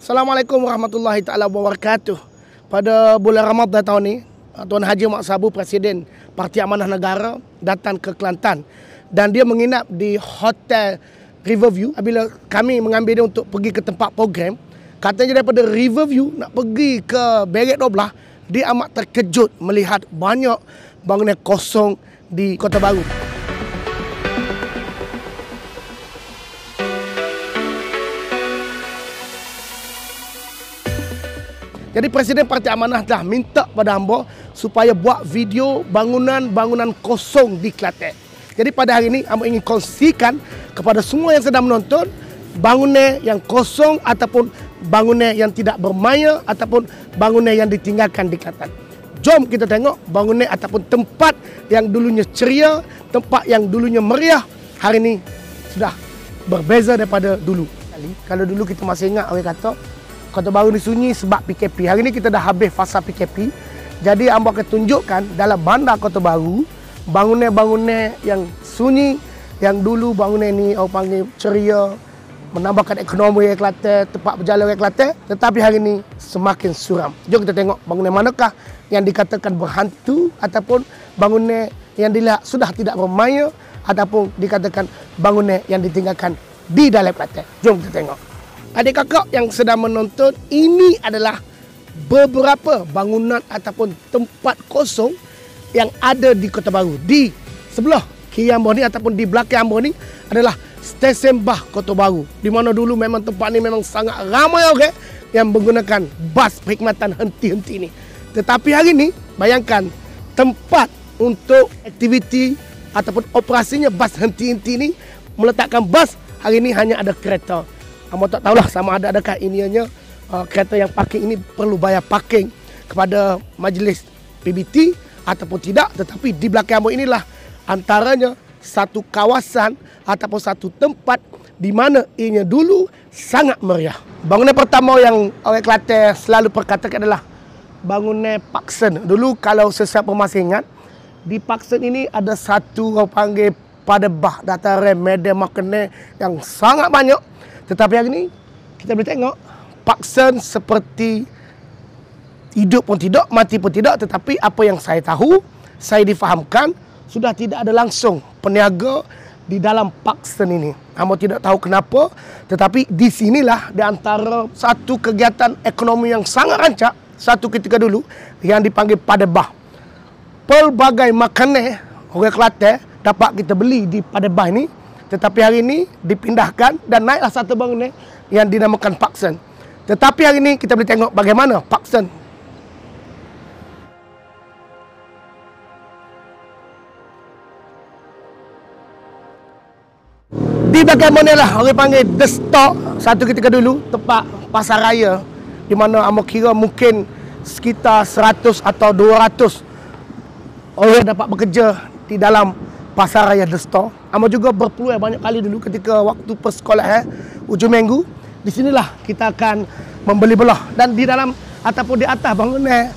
Assalamualaikum warahmatullahi taala wabarakatuh. Pada bulan Ramadan tahun ini, Tuan Haji Mak Sabu, Presiden Parti Amanah Negara, datang ke Kelantan dan dia menginap di Hotel Riverview. Bila kami mengambil dia untuk pergi ke tempat program, katanya daripada Riverview nak pergi ke Beret 12, dia amat terkejut melihat banyak bangunan kosong di Kota Baru. Jadi Presiden Parti Amanah dah minta pada hamba supaya buat video bangunan-bangunan kosong di Kelantan. Jadi pada hari ini hamba ingin kongsikan kepada semua yang sedang menonton bangunan yang kosong ataupun bangunan yang tidak bermaya ataupun bangunan yang ditinggalkan di Kelantan. Jom kita tengok bangunan ataupun tempat yang dulunya ceria, tempat yang dulunya meriah, hari ini sudah berbeza daripada dulu. Kalau dulu kita masih ingat orang kata Kota Baru ni sunyi sebab PKP. Hari ni kita dah habis fasa PKP. Jadi hamba akan tunjukkan dalam bandar Kota Baru bangunan-bangunan yang sunyi, yang dulu bangunan ni orang panggil ceria, menambahkan ekonomi Kelantan, tempat berjalan Kelantan, tetapi hari ni semakin suram. Jom kita tengok bangunan manakah yang dikatakan berhantu ataupun bangunan yang dilihat sudah tidak bermaya ataupun dikatakan bangunan yang ditinggalkan di dalam Kelantan. Jom kita tengok. Adik kakak yang sedang menonton, ini adalah beberapa bangunan ataupun tempat kosong yang ada di Kota Baru. Di sebelah kiri hamba ni ataupun di belakang hamba ni adalah stesen bas Kota Baru, di mana dulu memang tempat ni memang sangat ramai orang yang menggunakan bas perkhidmatan henti-henti ni. Tetapi hari ni bayangkan tempat untuk aktiviti ataupun operasinya bas henti-henti ni, meletakkan bas, hari ni hanya ada kereta. Hamba tak tahulah sama ada adakah ininya kereta yang parking ini perlu bayar parking kepada majlis PBT ataupun tidak. Tetapi di belakang hamba inilah antaranya satu kawasan ataupun satu tempat di mana ianya dulu sangat meriah. Bangunan pertama yang orang Kelantan selalu perkatakan adalah bangunan Paksen. Dulu kalau sesiapa masih ingat, di Paksen ini ada satu orang panggil padebah dataran medan makanan yang sangat banyak. Tetapi hari ini kita boleh tengok Paksen seperti hidup pun tidak, mati pun tidak. Tetapi apa yang saya tahu, saya difahamkan sudah tidak ada langsung peniaga di dalam Paksen ini. Hamba tidak tahu kenapa, tetapi di sinilah di antara satu kegiatan ekonomi yang sangat rancak satu ketika dulu yang dipanggil padebah. Pelbagai makanan orang Kelantan dapat kita beli di padebah ini. Tetapi hari ini dipindahkan dan naiklah satu bangunan yang dinamakan Paksen. Tetapi hari ini kita boleh tengok bagaimana Paksen. Di belakang mana lah orang panggil The Stock satu ketika dulu, tempat pasar raya di mana amo kira mungkin sekitar 100 atau 200 orang dapat bekerja di dalam pasar raya The Store. Amo juga berpeluang banyak kali dulu ketika waktu persekolahan hujung minggu. Di sinilah kita akan membeli belah, dan di dalam ataupun di atas bangunan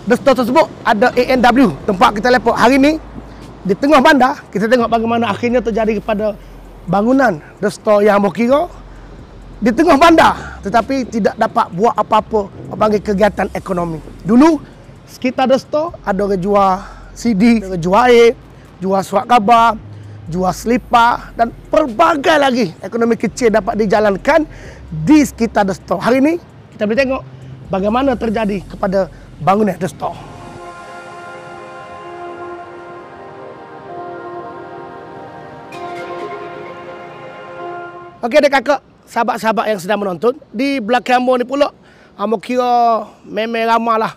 The Store tersebut ada ANW, tempat kita lepak. Hari ini di tengah bandar kita tengok bagaimana akhirnya terjadi kepada bangunan The Store yang amo kira di tengah bandar tetapi tidak dapat buat apa-apa panggil kegiatan ekonomi. Dulu sekitar The Store ada orang jual CD, orang jual air, jual surat khabar, jual selipar dan pelbagai lagi ekonomi kecil dapat dijalankan di sekitar The Store. Hari ini kita boleh tengok bagaimana terjadi kepada bangunan The Store. Okey adik kakak, sahabat-sahabat yang sedang menonton, di belakang hamba ni pula hamba kira memang ramailah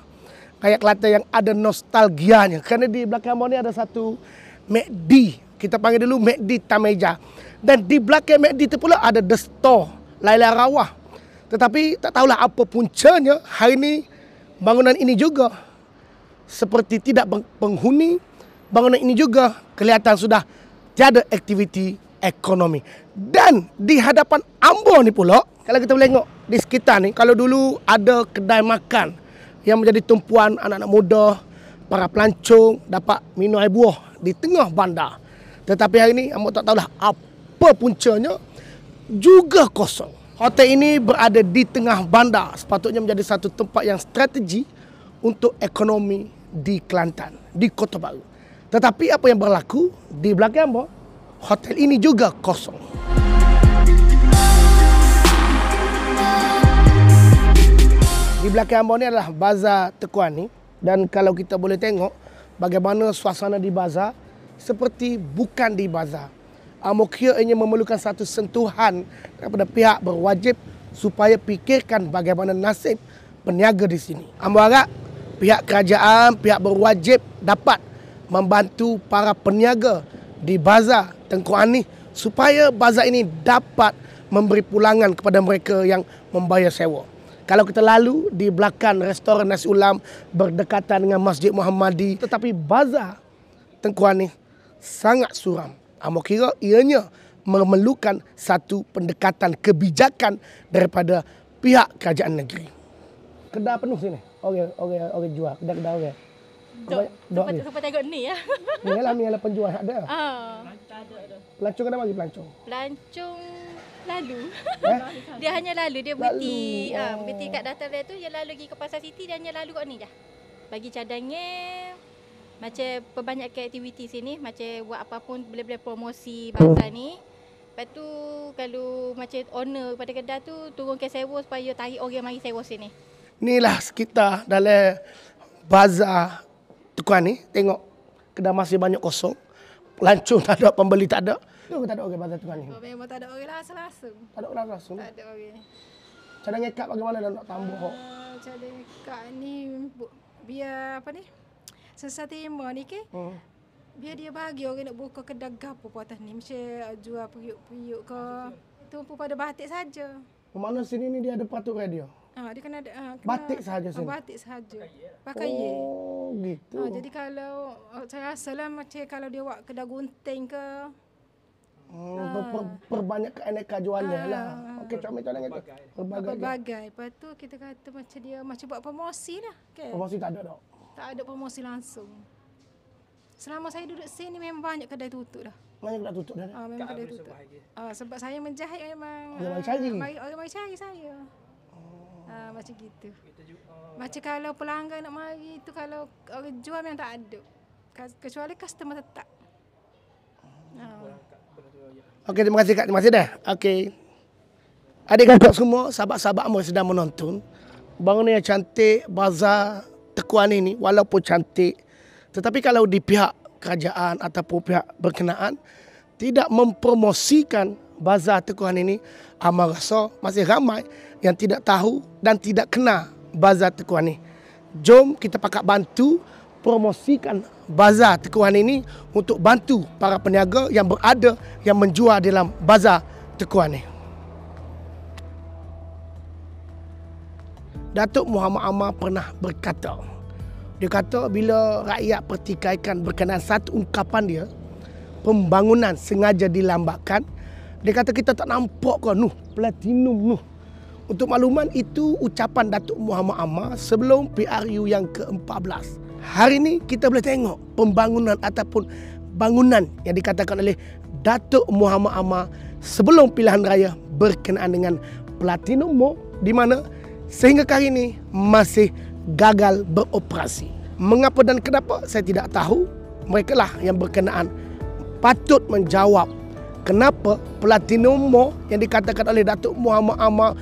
kayak Kelantan yang ada nostalgianya. Kerana di belakang hamba ni ada satu McD, kita panggil dulu McD Tameja. Dan di belakang McD itu pula ada The Store Laila Rawah. Tetapi tak tahulah apa puncanya, hari ini bangunan ini juga seperti tidak penghuni. Bangunan ini juga kelihatan sudah tiada aktiviti ekonomi. Dan di hadapan ambo ni pula, kalau kita boleh tengok di sekitar ni, kalau dulu ada kedai makan yang menjadi tumpuan anak-anak muda, para pelancong dapat minum air buah di tengah bandar. Tetapi hari ini ambo tak tahulah apa puncanya, juga kosong. Hotel ini berada di tengah bandar, sepatutnya menjadi satu tempat yang strategi untuk ekonomi di Kelantan, di Kota Baru. Tetapi apa yang berlaku di belakang Ambo, hotel ini juga kosong. Di belakang Ambo ni adalah Bazar Tekuani, dan kalau kita boleh tengok bagaimana suasana di bazar, seperti bukan di bazar. Ambo kira ingin memerlukan satu sentuhan daripada pihak berwajib supaya fikirkan bagaimana nasib peniaga di sini. Ambo harap pihak kerajaan, pihak berwajib dapat membantu para peniaga di bazar Tekuani supaya bazar ini dapat memberi pulangan kepada mereka yang membayar sewa. Kalau kita lalu di belakang restoran nasi ulam berdekatan dengan Masjid Muhammadi, tetapi bazar Tekuani sangat suram. Ambo kira ianya memerlukan satu pendekatan kebijakan daripada pihak kerajaan negeri. Kedai penuh sini. Orang jual. Kedai orang. Sampai tengok ni ya. Ni lah penjual ada. Tak ada. Pelancong kena bagi pelancong. Pelancong lalu. Dia hanya lalu, dia berhenti kat datar dia tu, dia lalu pergi ke Pasar City, dia hanya lalu kat ni je. Bagi cadangnya macam perbanyakkan aktiviti sini, macam buat apapun boleh-boleh promosi bazar ni. Lepas tu kalau macam owner pada kedai tu turunkan sewa supaya tarik orang mari sewa sini. Inilah sekitar dalam bazar Tekuani. Tengok kedai masih banyak kosong. Pelancong tak ada, pembeli tak ada. Tu tak ada orang bazar Tekuani. Memang tak ada orang langsung. Tak ada orang langsung. Tak ada orang. Cadang ikat bagaimana nak tambah? Cadang ikat ni biar apa ni? Selesai terima ni ke? Biar dia bagi orang nak buka kedai gapo po atas ni. Macam jual periuk-periuk ke. Itu pun pada batik saja. Mana sini ni dia ada patut radio? Dia kena ada batik sahaja sini. Batik sahaja. Pakai ye. Oh, gitu. Jadi kalau saya rasa lah macam kalau dia buat kedai gunting ke. Perbanyak keaneka jualnya lah. Okey, comel cadang itu. Berbagai. Lepas tu kita kata macam dia macam buat promosi lah. Okay. Promosi tak ada tak? Tak ada promosi langsung. Selama saya duduk sini memang banyak kedai tutup dah. Banyak kedai tutup dah? Memang kedai tutup. Sebab saya menjahit memang orang mari cari saya. Macam gitu. Macam kalau pelanggan nak mari tu, kalau orang jual memang tak ada. Kecuali customer tetap. Okey, terima kasih Kak. Terima kasih dah. Okey. Adik-adik semua, sahabat-sahabat yang sedang menonton. Bangunan yang cantik, bazar Tekuani ini walaupun cantik, tetapi kalau di pihak kerajaan ataupun pihak berkenaan tidak mempromosikan bazar Tekuani ini, Amar rasa masih ramai yang tidak tahu dan tidak kenal bazar Tekuani. Jom kita pakat bantu promosikan bazar Tekuani ini untuk bantu para peniaga yang berada yang menjual dalam bazar Tekuani. Datuk Muhammad Amar pernah berkata, dia kata bila rakyat pertikaikan berkenaan satu ungkapan dia, pembangunan sengaja dilambatkan. Dia kata kita tak nampak ke platinum. Untuk makluman, itu ucapan Datuk Muhammad Amar sebelum PRU yang ke-14. Hari ini kita boleh tengok pembangunan ataupun bangunan yang dikatakan oleh Datuk Muhammad Amar sebelum pilihan raya berkenaan dengan platinum mall, di mana sehingga kali ini masih gagal beroperasi. Mengapa dan kenapa saya tidak tahu. Mereka lah yang berkenaan patut menjawab kenapa platinum mall yang dikatakan oleh Datuk Muhammad Amar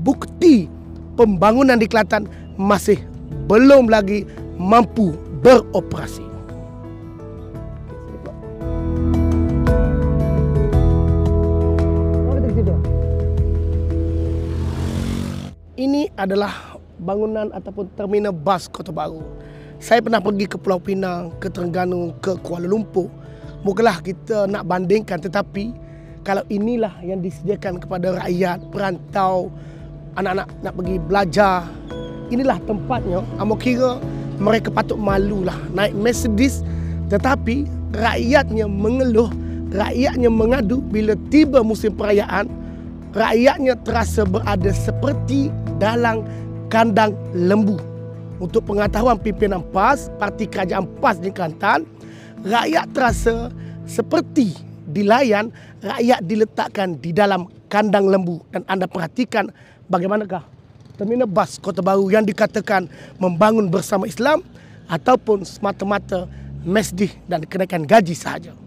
bukti pembangunan di Kelantan masih belum lagi mampu beroperasi. Ini adalah bangunan ataupun terminal bas Kota Baru. Saya pernah pergi ke Pulau Pinang, ke Terengganu, ke Kuala Lumpur. Bukanlah kita nak bandingkan, tetapi kalau inilah yang disediakan kepada rakyat perantau, anak-anak nak pergi belajar, inilah tempatnya. Amo kira mereka patut malulah naik Mercedes, tetapi rakyatnya mengeluh, rakyatnya mengadu bila tiba musim perayaan, rakyatnya terasa berada seperti dalam kandang lembu. Untuk pengetahuan pimpinan PAS, Parti Kerajaan PAS di Kelantan, rakyat terasa seperti dilayan, rakyat diletakkan di dalam kandang lembu. Dan anda perhatikan bagaimanakah terminal bas Kota Baru yang dikatakan membangun bersama Islam ataupun semata-mata mesdih dan kenaikan gaji sahaja.